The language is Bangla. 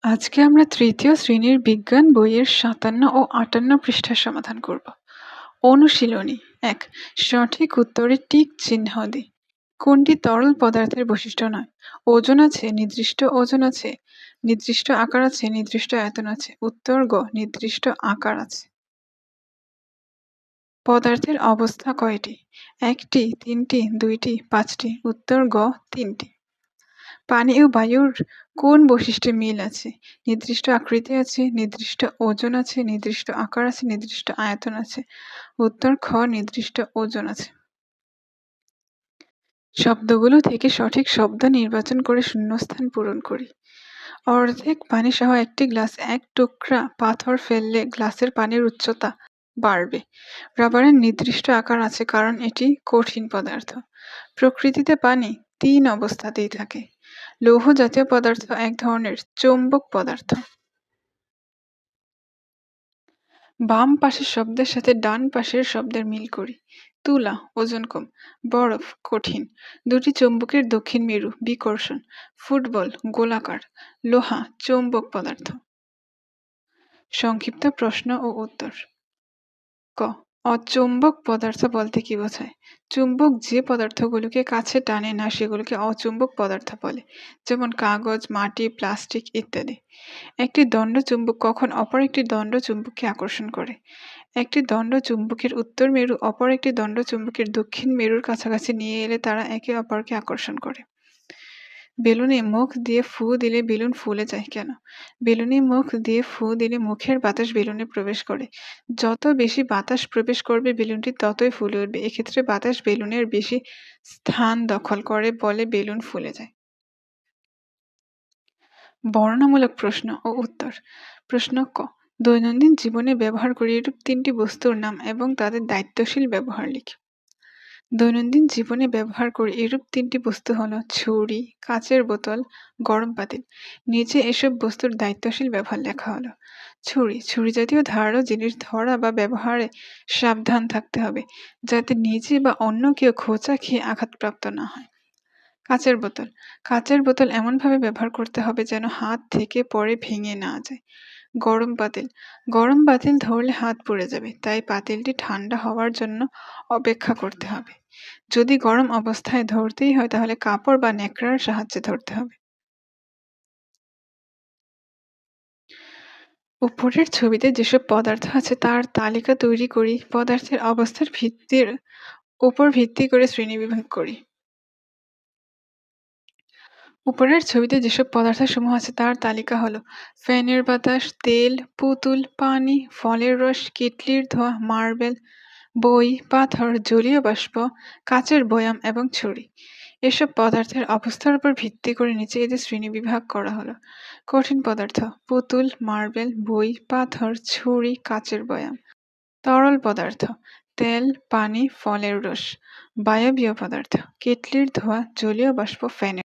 আজকে আমরা তৃতীয় শ্রেণীর বিজ্ঞান বইয়ের ৫৭ ও ৫৮ পৃষ্ঠার সমাধান করব। অনুশীলনী ১। সঠিক উত্তরে টিক চিহ্ন দিই। কোনটি তরল পদার্থের বৈশিষ্ট্য নয়? ওজন আছে, নির্দিষ্ট ওজন আছে, নির্দিষ্ট আকার আছে, নির্দিষ্ট আয়তন আছে। উত্তর গ, নির্দিষ্ট আকার আছে। পদার্থের অবস্থা কয়টি? ১টি, ৩টি, ২টি, ৫টি। উত্তর গ, ৩টি। পানি ও বায়ুর কোন বৈশিষ্ট্যে মিল আছে? নির্দিষ্ট আকৃতি আছে, নির্দিষ্ট ওজন আছে, নির্দিষ্ট আকার আছে, নির্দিষ্ট আয়তন আছে। উত্তর খ, নির্দিষ্ট ওজন আছে। শব্দগুলো থেকে সঠিক শব্দ নির্বাচন করে শূন্যস্থান পূরণ করি। অর্ধেক পানি সহ একটি গ্লাস ১ টুকরা পাথর ফেললে গ্লাসের পানির উচ্চতা বাড়বে। রাবারের নির্দিষ্ট আকার আছে কারণ এটি কঠিন পদার্থ। প্রকৃতিতে পানি ৩ অবস্থাতেই থাকে। লৌহ জাতীয় পদার্থ এক ধরনের চৌম্বক পদার্থ। বাম পাশের শব্দের সাথে ডান পাশের শব্দের মিল করি। তুলা ওজন কম, বরফ কঠিন, দুটি চৌম্বকের দক্ষিণ মেরু বিকর্ষণ, ফুটবল গোলাকার, লোহা চৌম্বক পদার্থ। সংক্ষিপ্ত প্রশ্ন ও উত্তর। ক, অচৌম্বক পদার্থ বলতে কি বোঝায়? চুম্বক যে পদার্থগুলোকে কাছে টানে না সেগুলোকে অচুম্বক পদার্থ বলে, যেমন কাগজ, মাটি, প্লাস্টিক ইত্যাদি। একটি দণ্ড চুম্বক কখন অপর একটি দণ্ড চুম্বককে আকর্ষণ করে? একটি দণ্ড চুম্বকের উত্তর মেরু অপর একটি দণ্ড চুম্বকের দক্ষিণ মেরুর কাছাকাছি নিয়ে এলে তারা একে অপরকে আকর্ষণ করে। বেলুনে মুখ দিয়ে ফু দিলে বেলুন ফুলে যায় কেন? বেলুনে মুখ দিয়ে ফু দিলে মুখের বাতাস বেলুনে প্রবেশ করে। যত বেশি বাতাস প্রবেশ করবে বেলুনটি ততই ফুলে উঠবে। এক্ষেত্রে বাতাস বেলুনের বেশি স্থান দখল করে বলে বেলুন ফুলে যায়। বর্ণনামূলক প্রশ্ন ও উত্তর। প্রশ্ন ক, দৈনন্দিন জীবনে ব্যবহার করি এরূপ ৩টি বস্তুর নাম এবং তাদের দায়িত্বশীল ব্যবহার লিখি। দৈনন্দিন জীবনে ব্যবহার করি এরূপ ৩টি বস্তু হলো ছুরি, কাচের বোতল, গরম পাতিল। নিচে এসব বস্তুর দায়িত্বশীল ব্যবহার লেখা হলো। ছুরি, ছুরি জাতীয় ধারালো জিনিস ধরা বা ব্যবহারে সাবধান থাকতে হবে, যাতে নিজে বা অন্য কেউ খোঁচা খেয়ে আঘাতপ্রাপ্ত না হয়। কাচের বোতল, কাচের বোতল এমনভাবে ব্যবহার করতে হবে যেন হাত থেকে পরে ভেঙে না যায়। গরম পাতিল, গরম পাতিল ধরলে হাত পুড়ে যাবে, তাই পাতিলটি ঠান্ডা হওয়ার জন্য অপেক্ষা করতে হবে। যদি গরম অবস্থায় ধরতেই হয় তাহলে কাপড় বা ন্যাকড়ার সাহায্যে ধরতে হবে। উপরের ছবিতে যেসব পদার্থ আছে তার তালিকা তৈরি করি। পদার্থের অবস্থার ভিত্তির উপর ভিত্তি করে শ্রেণীবিভাগ করি। উপরের ছবিতে যেসব পদার্থসমূহ আছে তার তালিকা হলো: ফ্যানের বাতাস, তেল, পুতুল, পানি, ফলের রস, কিটলির ধোঁয়া, মার্বেল, বই, পাথর, জলীয় বাষ্প, কাচের বয়াম এবং ছুরি। এসব পদার্থের অবস্থার উপর ভিত্তি করে নিচে এদের শ্রেণীবিভাগ করা হলো: কঠিন পদার্থ, পুতুল, মার্বেল, বই, পাথর, ছুরি, কাচের বয়াম। তরল পদার্থ, তেল, পানি, ফলের রস। বায়বীয় পদার্থ, কেটলির ধোঁয়া, জলীয় বাষ্প, ফ্যানের